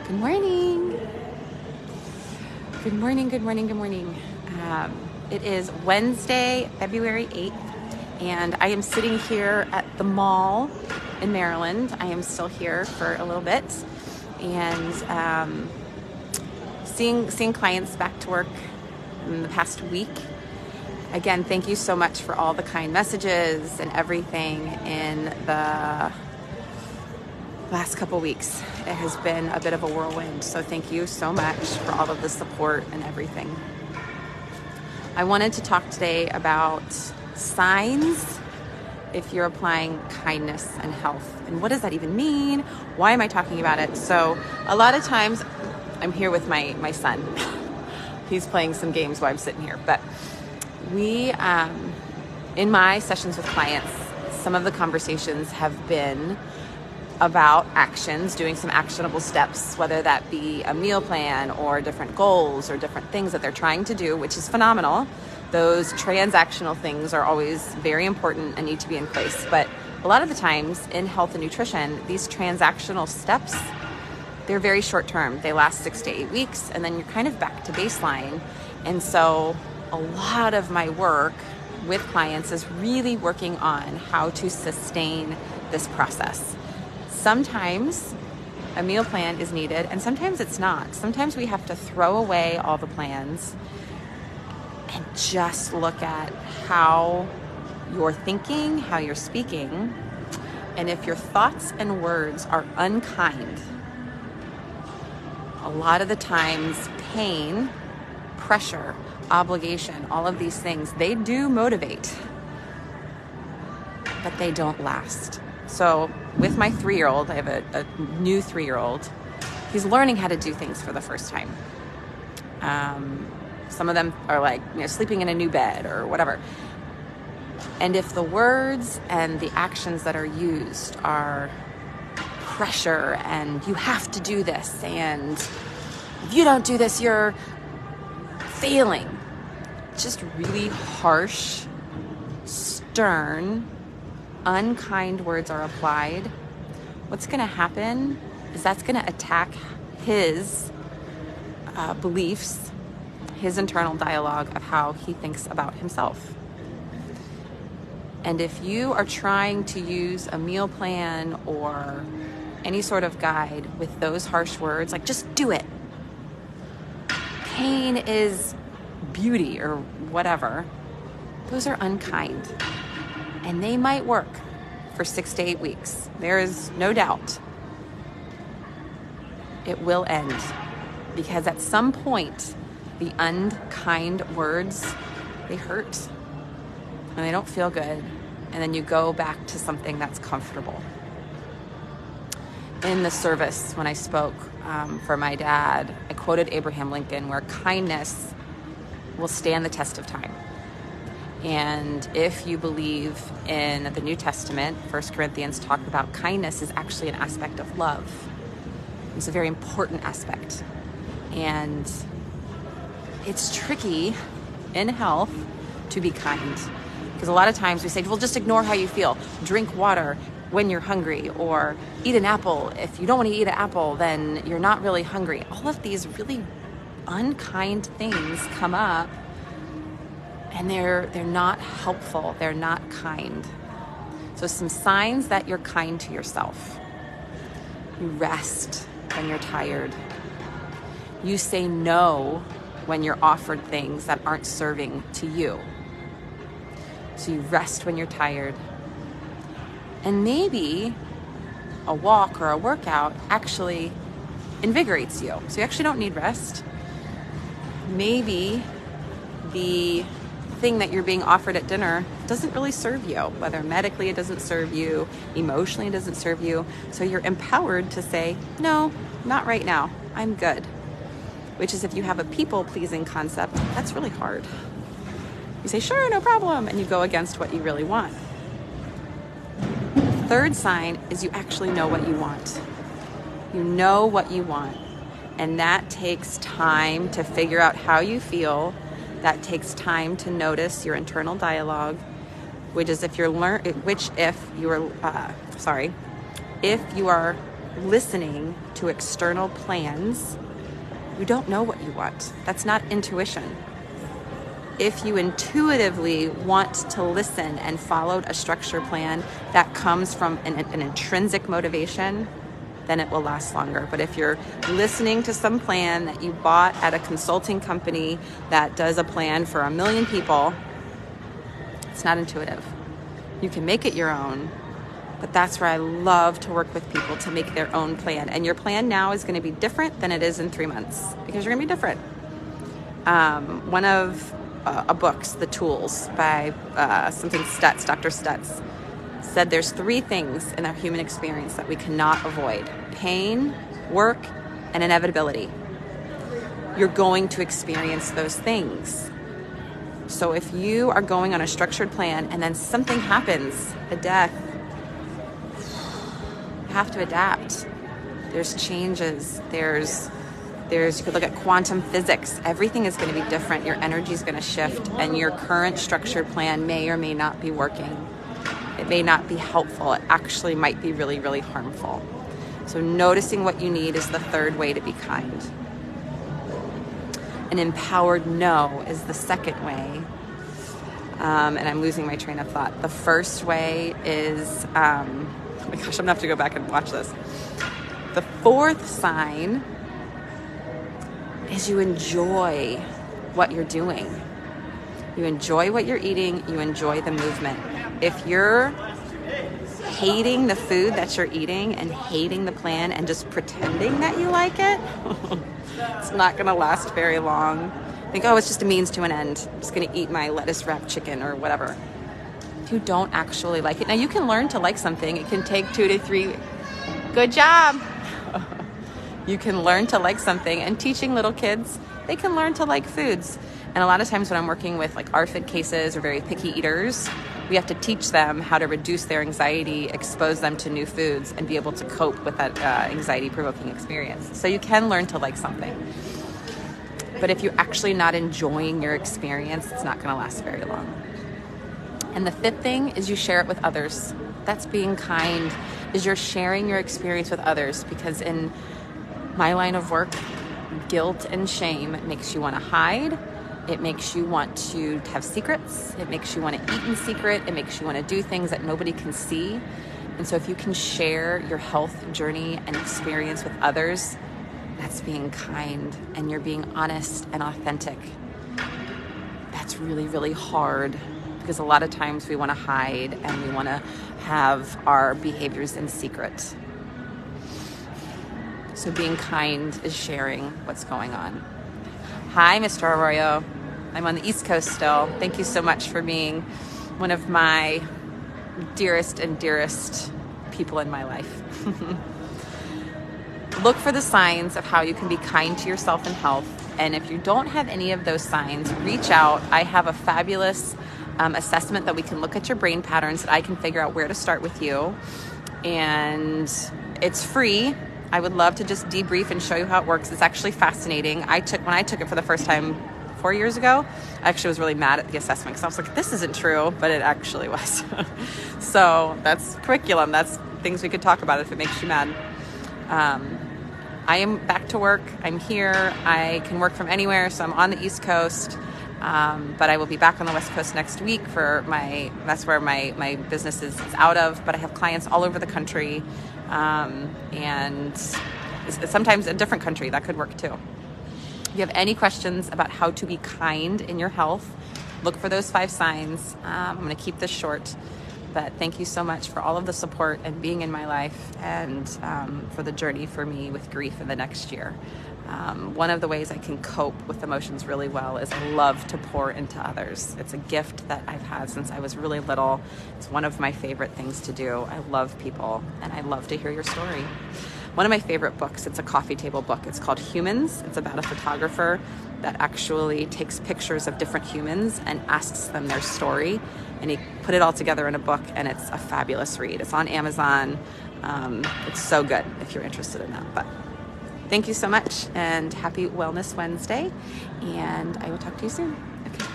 Good morning. Good morning, good morning, good morning. It is Wednesday, February 8th, and I am sitting here at the mall in Maryland. I am still here for a little bit, and seeing clients back to work in the past week. Again, thank you so much for all the kind messages and everything in the last couple weeks. It has been a bit of a whirlwind, so thank you so much for all of the support and everything. I wanted to talk today about signs if you're applying kindness and health. And what does that even mean? Why am I talking about it? So a lot of times I'm here with my son. He's playing some games while I'm sitting here. But we, in my sessions with clients, some of the conversations have been about actions, doing some actionable steps, whether that be a meal plan or different goals or different things that they're trying to do, which is phenomenal. Those transactional things are always very important and need to be in place. But a lot of the times in health and nutrition, these transactional steps, they're very short term. They last 6 to 8 weeks, and then you're kind of back to baseline. And so a lot of my work with clients is really working on how to sustain this process. Sometimes a meal plan is needed, and sometimes it's not. Sometimes we have to throw away all the plans and just look at how you're thinking, how you're speaking, and if your thoughts and words are unkind. A lot of the times, pain, pressure, obligation, all of these things, they do motivate, but they don't last. So with my 3-year-old, I have a new 3-year-old. He's learning how to do things for the first time. Some of them are like, sleeping in a new bed or whatever. And if the words and the actions that are used are pressure and you have to do this, and if you don't do this, you're failing. Just really harsh, stern, unkind words are applied, what's going to happen is that's going to attack his beliefs, his internal dialogue of how he thinks about himself. And if you are trying to use a meal plan or any sort of guide with those harsh words, like just do it, pain is beauty or whatever, those are unkind. And they might work for 6 to 8 weeks. There is no doubt. It will end. Because at some point, the unkind words, they hurt. And they don't feel good. And then you go back to something that's comfortable. In the service, when I spoke for my dad, I quoted Abraham Lincoln, where kindness will stand the test of time. And if you believe in the New Testament, 1 Corinthians talked about kindness is actually an aspect of love. It's a very important aspect. And it's tricky in health to be kind. Because a lot of times we say, well, just ignore how you feel. Drink water when you're hungry, or eat an apple. If you don't want to eat an apple, then you're not really hungry. All of these really unkind things come up. And they're not helpful. They're not kind. So some signs that you're kind to yourself. You rest when you're tired. You say no when you're offered things that aren't serving to you. So you rest when you're tired. And maybe a walk or a workout actually invigorates you. So you actually don't need rest. Maybe the thing that you're being offered at dinner doesn't really serve you, whether medically it doesn't serve you, emotionally it doesn't serve you. So you're empowered to say, no, not right now, I'm good. Which is, if you have a people-pleasing concept, that's really hard. You say, sure, no problem, and you go against what you really want. Third sign is you actually know what you want. You know what you want, and that takes time to figure out how you feel. That takes time to notice your internal dialogue, if you are listening to external plans, you don't know what you want. That's not intuition. If you intuitively want to listen and followed a structure plan that comes from an intrinsic motivation, then it will last longer. But if you're listening to some plan that you bought at a consulting company that does a plan for 1 million people, it's not intuitive. You can make it your own, but that's where I love to work with people to make their own plan. And your plan now is going to be different than it is in 3 months because you're going to be different. One of books, The Tools by Dr. Stutz, said there's 3 things in our human experience that we cannot avoid: pain, work, and inevitability. You're going to experience those things. So if you are going on a structured plan and then something happens, a death, you have to adapt. There's changes, you could look at quantum physics. Everything is going to be different. Your energy is going to shift, and your current structured plan may or may not be working. It may not be helpful. It actually might be really, really harmful. So noticing what you need is the 3rd way to be kind. An empowered no is the 2nd way. And I'm losing my train of thought. The 1st way is, oh my gosh, I'm going to have to go back and watch this. The 4th sign is you enjoy what you're doing. You enjoy what you're eating. You enjoy the movement. If you're hating the food that you're eating and hating the plan and just pretending that you like it, it's not going to last very long. Think, oh, it's just a means to an end. I'm just going to eat my lettuce wrapped chicken or whatever. If you don't actually like it, now you can learn to like something. It can take 2 to 3. Good job. You can learn to like something, and teaching little kids, they can learn to like foods. And a lot of times when I'm working with like ARFID cases or very picky eaters, we have to teach them how to reduce their anxiety, expose them to new foods, and be able to cope with that anxiety-provoking experience. So you can learn to like something. But if you're actually not enjoying your experience, it's not going to last very long. And the 5th thing is you share it with others. That's being kind, is you're sharing your experience with others, because in my line of work, guilt and shame makes you want to hide. It makes you want to have secrets. It makes you want to eat in secret. It makes you want to do things that nobody can see. And so if you can share your health journey and experience with others, that's being kind, and you're being honest and authentic. That's really, really hard, because a lot of times we want to hide and we want to have our behaviors in secret. So being kind is sharing what's going on. Hi, Mr. Arroyo. I'm on the East Coast still. Thank you so much for being one of my dearest and dearest people in my life. Look for the signs of how you can be kind to yourself and health. And if you don't have any of those signs, reach out. I have a fabulous assessment that we can look at your brain patterns, that I can figure out where to start with you. And it's free. I would love to just debrief and show you how it works. It's actually fascinating. When I took it for the first time 4 years ago, I actually was really mad at the assessment, because I was like, this isn't true, but it actually was. So that's curriculum. That's things we could talk about if it makes you mad. I am back to work. I'm here. I can work from anywhere, so I'm on the East Coast. But I will be back on the West Coast next week that's where my business is out of. But I have clients all over the country. And sometimes a different country, that could work too. If you have any questions about how to be kind in your health, look for those 5 signs. I'm going to keep this short, but thank you so much for all of the support and being in my life, and for the journey for me with grief in the next year. One of the ways I can cope with emotions really well is I love to pour into others. It's a gift that I've had since I was really little. It's one of my favorite things to do. I love people, and I love to hear your story. One of my favorite books, it's a coffee table book. It's called Humans. It's about a photographer that actually takes pictures of different humans and asks them their story. And he put it all together in a book, and it's a fabulous read. It's on Amazon. It's so good if you're interested in that. But thank you so much, and happy Wellness Wednesday, and I will talk to you soon. Okay.